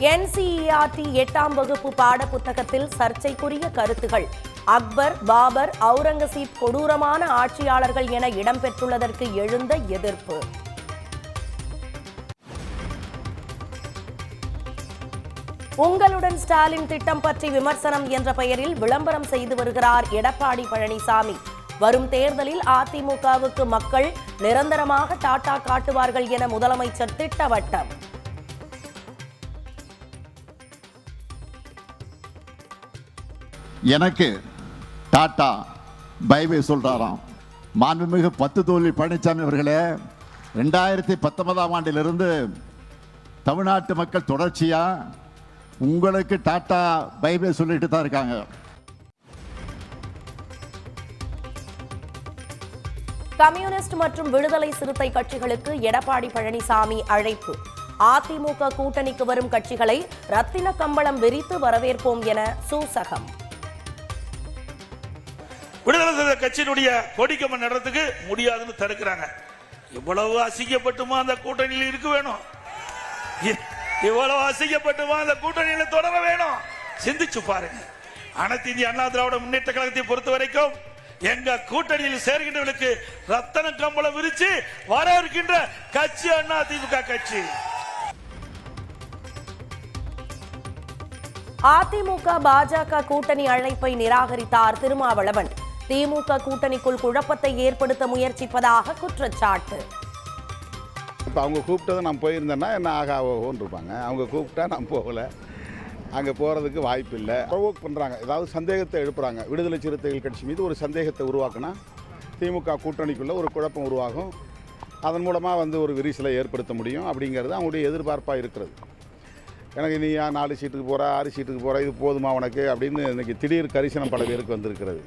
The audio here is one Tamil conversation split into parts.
NCERT 8ஆம் வகுப்பு பாட புத்தகத்தில் சர்ச்சைக்குரிய கருத்துகள். அக்பர், பாபர், அவுரங்கசீப் கொடூரமான ஆட்சியாளர்கள் என இடம்பெற்றுள்ளதற்கு எழுந்த எதிர்ப்பு. உங்களுடன் ஸ்டாலின் திட்டம் பற்றி விமர்சனம் என்ற பெயரில் விளம்பரம் செய்து வருகிறார் எடப்பாடி பழனிசாமி. வரும் தேர்தலில் அதிமுகவுக்கு மக்கள் நிரந்தரமாக டாட்டா காட்டுவார்கள் என முதலமைச்சர் திட்டவட்டம். எனக்கு டாட்டா பை பை சொல்றாராம். மாண்புமிகு தோல்வி பழனிசாமி அவர்களே, 2019ஆம் ஆண்டிலிருந்து தமிழ்நாட்டு மக்கள் தொடர்ச்சியா உங்களுக்கு டாட்டா பை பை சொல்லிட்டு தான் இருக்காங்க. கம்யூனிஸ்ட் மற்றும் விடுதலை சிறுத்தை கட்சிகளுக்கு எடப்பாடி பழனிசாமி அழைப்பு. அதிமுக கூட்டணிக்கு வரும் கட்சிகளை ரத்தின கம்பளம் விரித்து வரவேற்போம் என சூசகம். விடுதலை சிறுத்தை கட்சியினுடைய கொடிக்கம்பம் நடத்துக்கு முடியாதுன்னு தடுக்கிறாங்க. இவ்வளவு அசிங்கப்பட்டுமா அந்த கூட்டணியில் இருக்க வேணும்? இவ்வளவு அசிங்கப்பட்டுமா அந்த கூட்டணியில் தொடர வேணும்? சிந்திச்சு பாருங்க. அனைத்து இந்திய அண்ணா திராவிட முன்னேற்ற கழகத்தை பொறுத்த வரைக்கும் எங்க கூட்டணியில் சேர்கின்றவர்களுக்கு ரத்தன கம்பளம் விரிச்சு வர இருக்கின்ற கட்சி அண்ணா திமுக கட்சி. அதிமுக பாஜக கூட்டணி அழைப்பை நிராகரித்தார் திருமாவளவன். திமுக கூட்டணிக்குள் குழப்பத்தை ஏற்படுத்த முயற்சிப்பதாக குற்றச்சாட்டு. இப்போ அவங்க கூப்பிட்டதை நான் போயிருந்தேன்னா என்ன ஆகாவோன்னு இருப்பாங்க. அவங்க கூப்பிட்டா நான் போகலை, அங்கே போகிறதுக்கு வாய்ப்பு இல்லை. ப்ரொவோக் பண்ணுறாங்க, ஏதாவது சந்தேகத்தை எழுப்புறாங்க. விடுதலை சிறுத்தைகள் கட்சி மீது ஒரு சந்தேகத்தை உருவாக்குனா திமுக கூட்டணிக்குள்ளே ஒரு குழப்பம் உருவாகும். அதன் மூலமாக ஒரு விரிசலை ஏற்படுத்த முடியும் அப்படிங்கிறது அவங்களுடைய எதிர்பார்ப்பாக இருக்கிறது. எனக்கு நீ 4 சீட்டுக்கு போகிற 6 சீட்டுக்கு போகிற இது போதுமா உனக்கு அப்படின்னு இன்றைக்கி திடீர் கரிசனம் பல பேருக்கு வந்திருக்கிறது.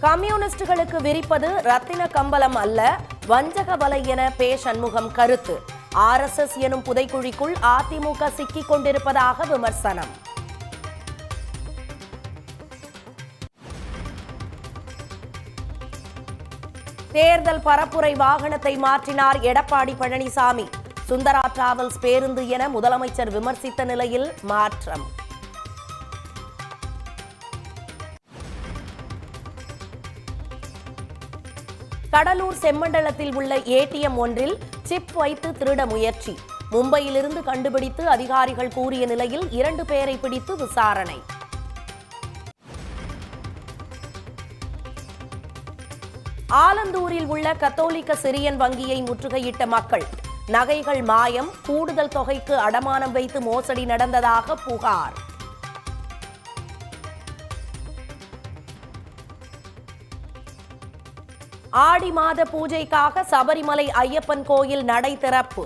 கம்யூனிஸ்டுகளுக்கு விரிப்பது ரத்தின கம்பளம் அல்ல, வஞ்சக வலை என பே. சண்முகம் கருத்து. RSS எனும் புதைக்குழிக்குள் அதிமுக சிக்கிக் கொண்டிருப்பதாக விமர்சனம். தேர்தல் பரப்புரை வாகனத்தை மாற்றினார் எடப்பாடி பழனிசாமி. சுந்தரா டிராவல்ஸ் பேருந்து என முதலமைச்சர் விமர்சித்த நிலையில் மாற்றம். கடலூர் செம்மண்டலத்தில் உள்ள ATM ஒன்றில் சிப் வைத்து திருட முயற்சி. மும்பையிலிருந்து கண்டுபிடித்து அதிகாரிகள் கூறிய நிலையில் 2 பேரை பிடித்து விசாரணை. ஆலந்தூரில் உள்ள கத்தோலிக்க சிரியன் வங்கியை முற்றுகையிட்ட மக்கள். நகைகள் மாயம், கூடுதல் தொகைக்கு அடமானம் வைத்து மோசடி நடந்ததாக புகார். ஆடி மாத பூஜைக்காக சபரிமலை ஐயப்பன் கோயில் நடை திறப்பு.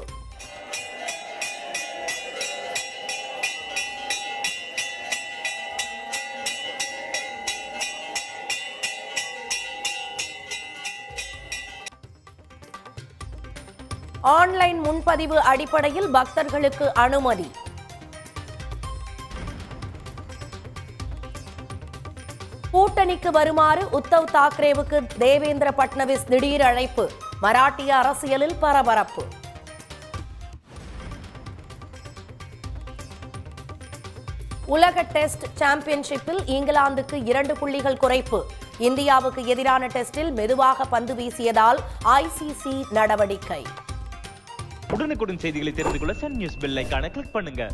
ஆன்லைன் முன்பதிவு அடிப்படையில் பக்தர்களுக்கு அனுமதி. கூட்டணிக்கு வருமாறு உத்தவ் தாக்கரேவுக்கு தேவேந்திர பட்னவிஸ் திடீர் அழைப்பு. மராட்டிய அரசியலில் பரபரப்பு. உலக டெஸ்ட் சாம்பியன்ஷிப்பில் இங்கிலாந்துக்கு 2 புள்ளிகள் குறைப்பு. இந்தியாவுக்கு எதிரான டெஸ்டில் மெதுவாக பந்து வீசியதால் ICC நடவடிக்கை. உடனுக்குடன் செய்திகளை தெரிந்து கொள்ள சன் நியூஸ் பெல் ஐகானை கிளிக் பண்ணுங்க.